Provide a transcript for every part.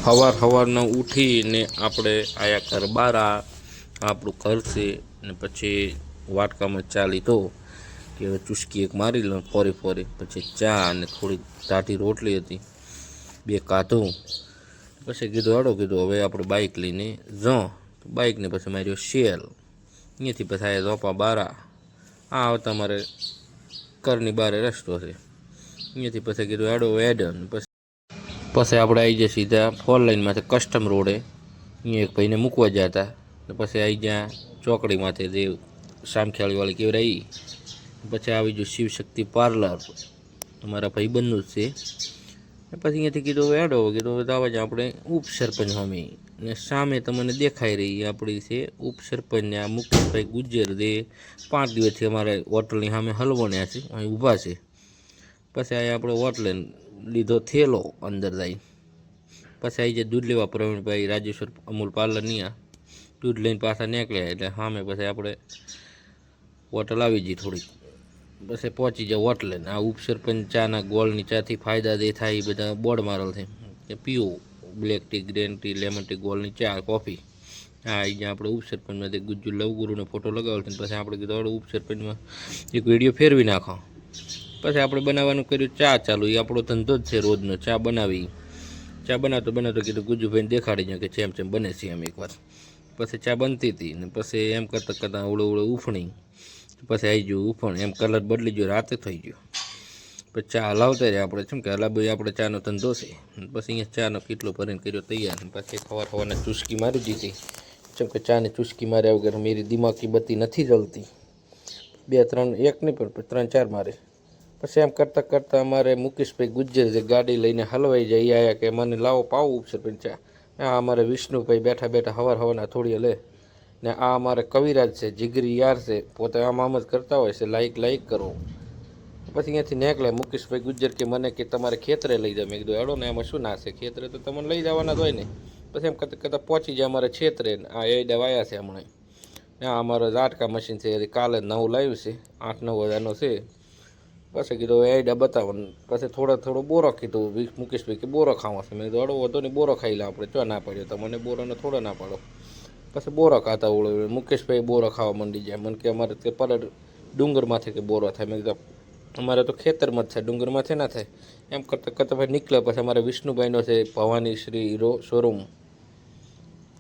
સવારના ઉઠીને આપણે આયા ઘર બારા આપણું ઘર છે ને પછી વાટકામાં ચા લીધો કે હવે ચુસ્કી એક મારી લો ફોરી ફોરી, પછી ચા અને થોડી ટાઢી રોટલી હતી બે કાઢું. પછી કીધું હાડો કીધું હવે આપણે બાઇક લઈને જો બાઇકને પછી માર્યો શેલ, અહીંયાથી પછી આવ્યા રોપા બારા. આ આવતા અમારે ઘરની બારે રસ્તો છે, અહીંયાથી પછી કીધું હાડો એડન. પછી આપણે આવી જાય સીધા 4 લાઇનમાંથી કસ્ટમ રોડે, અહીંયા એક ભાઈને મૂકવા ગયા હતા. પછી આવી ગયા ચોકડીમાંથી જે સામખિયાળીવાળી કહેવાય એ. પછી આવી ગયું શિવશક્તિ પાર્લર, અમારા ભાઈબંધનું જ છે. પછી અહીંયાથી કીધું હેડો કીધું દાવા જ આપણે ઉપસરપંચ સામે, ને સામે તમને દેખાઈ રહી આપણી છે ઉપસરપંચને આ મુકેશભાઈ ગુજ્જર જે 5 દિવસથી અમારે હોટલની સામે હલવાણ્યા છે, અહીં ઊભા છે. પછી અહીં આપણે હોટલે લીધો થેલો અંદર જાય. પછી આવી જાય દૂધ લેવા પ્રવીણભાઈ રાજેશ્વર અમૂલ પાર્લરની આ દૂધ લઈને પાછા નીકળ્યા, એટલે સામે પછી આપણે હોટલ આવી જઈ થોડીક. પછી પહોંચી જાય હોટલે. આ ઉપસરપંચ ચાના ગોળની ચાથી ફાયદા જે થાય એ બધા બોર્ડ મારેલ છે કે પીવો black tea, green tea, lemon tea, ગોળની ચા, કોફી. હા એ જ્યાં આપણે ઉપસરપંચમાં તે ગુજ્જુ લવગુરુનો ફોટો લગાવેલો છે. પછી આપણે કીધું ઉપસરપંચમાં એક વિડીયો ફેરવી નાખો. પછી આપણે બનાવવાનું કર્યું ચા ચાલુ, એ આપણો ધંધો જ છે રોજનો ચા બનાવી. ચા બનાવતો કીધું ગુજ્જુભાઈને દેખાડી જાય કે ચેમ બને છે એમ એકવાર. પછી ચા બનતી હતી ને પછી એમ કરતાં ઉળે ઉફણી. પછી આવી ગયું ઉફણ, એમ કલર બદલી ગયો, રાતે થઈ ગયો. પછી ચા હલાવતા રહ્યા આપણે, શું કે હલાવી આપણે ચાનો ધંધો છે. પછી અહીંયા ચાનો કેટલો ભરીને કર્યો તૈયાર. પછી સવારના ચુસ્કી મારી દીધી, જેમ કે ચાની ચુસ્કી માર્યા વગર મેરી દિમાગી બત્તી નથી જલતી. 2 3 એક નહીં પણ 3 4 મારે. પછી એમ કરતાં અમારે મુકેશભાઈ ગુજ્જર જે ગાડી લઈને હલવાઈ જાય આવ્યા કે મને લાવો પાવો ઉપસરપંચ ચા. આ અમારે વિષ્ણુભાઈ બેઠા હવારના થોડી લે. ને આ અમારે કવિરાજ છે, જીગરી યાર છે, પોતે આમ જ કરતા હોય છે, લાઈક કરો. પછી અહીંયાથી નીકળે મુકેશભાઈ ગુજ્જર કે મને કે તમારે ખેતરે લઈ જાય. મેં કીધું હેડો ને એમાં શું ના છે, ખેતરે તો તમને લઈ જવાના જ હોય ને. પછી એમ કરતાં પહોંચી જાય અમારે ખેતરે. આ એડા વાયા છે હમણાં. આ અમારો ઝાટકા મશીન છે, કાલે નવું લાવ્યું છે, 8-9 હજારનો છે. પછી કીધું એડા બતાવવાનું. પછી થોડો બોરો કીધું મુકેશભાઈ કે બોરો ખાવા છે. મેં કીધું હળવો હતો ને બોરો ખાઈ લે આપણે, ચો ના પાડ્યો તો મને બોરોને થોડો ના પાડો. પછી બોરો ખાતા ઓળે મુકેશભાઈ બોરો ખાવા માંડી જાય. મને કે અમારે તે પર ડુંગરમાંથી કે બોરો થાય. મેં કીધું અમારે તો ખેતરમાં જ થાય, ડુંગરમાંથી ના થાય. એમ કરતાં ભાઈ નીકળે. પછી અમારે વિષ્ણુભાઈનો છે ભવાની શ્રી હીરો શોરૂમ.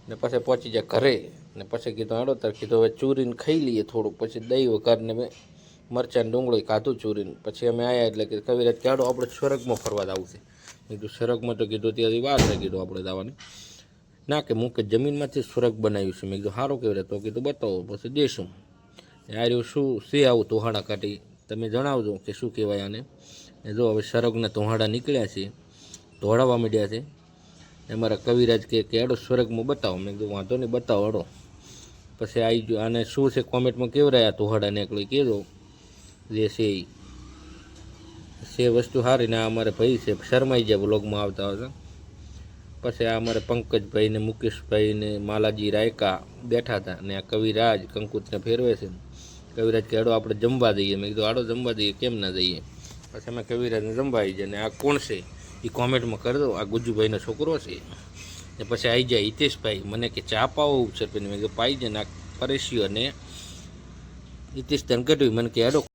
ને પછી પહોંચી જાય ઘરે. ને પછી કીધું હાડો તાર કીધું હવે ચૂરીને ખાઈ લઈએ થોડુંક. પછી દહીં વઘારને મેં મરચાં ડુંગળી કાઢું ચૂરીને. પછી અમે આવ્યા એટલે કે કવિરાજ કે હાડો આપણે સ્વર્ગમાં ફરવા જવું છે. મેં કીધું સ્વર્ગમાં તો કીધું ત્યાંથી વાત છે કીધું આપણે જવાની. ના કે મુકે જમીનમાંથી સ્વર્ગ બનાવ્યું છે. મેં કીધું સારું કહેવાય તો કીધું બતાવો પછી દેશું. આ રહ્યું શું છે આવું તોહાડા કાઢી તમે જણાવજો કે શું કહેવાય આને. જો હવે સ્વર્ગના તોહાડા નીકળ્યા છે, દોડાવવા માંડ્યા છે. અમારા કવિરાજ કે હેડો સ્વર્ગમાં બતાવો. મેં કીધું વાંધો નહીં બતાવો હડો. પછી આવી ગયો આને શું છે કોમેન્ટમાં કેવરાયા તોહાડા નીકળે કહેજો જે છે વસ્તુ સારી. ને આ અમારે ભાઈ છે શરમાઈ જાય વ્લોગમાં આવતા હતા. પછી આ અમારે પંકજભાઈ ને મુકેશભાઈ ને માલાજી રાયકા બેઠા હતા. ને આ કવિરાજ કંકુતને ફેરવે છે. કવિરાજ કે હાડો આપણે જમવા દઈએ. મેં કીધું હાડો જમવા દઈએ, કેમ ના દઈએ. પછી અમે કવિરાજને જમવા આવી જાય. ને આ કોણ છે એ કોમેન્ટમાં કરી દો, આ ગુજ્જુભાઈનો છોકરો છે. ને પછી આવી જાય હિતેશભાઈ મને કે ચા પાવો ઉપસરપંચ. મેં કીધું પાઈ જાય. ને આ પરેશિયો અને હિતેશ ધનગઢવી મને કે હાડો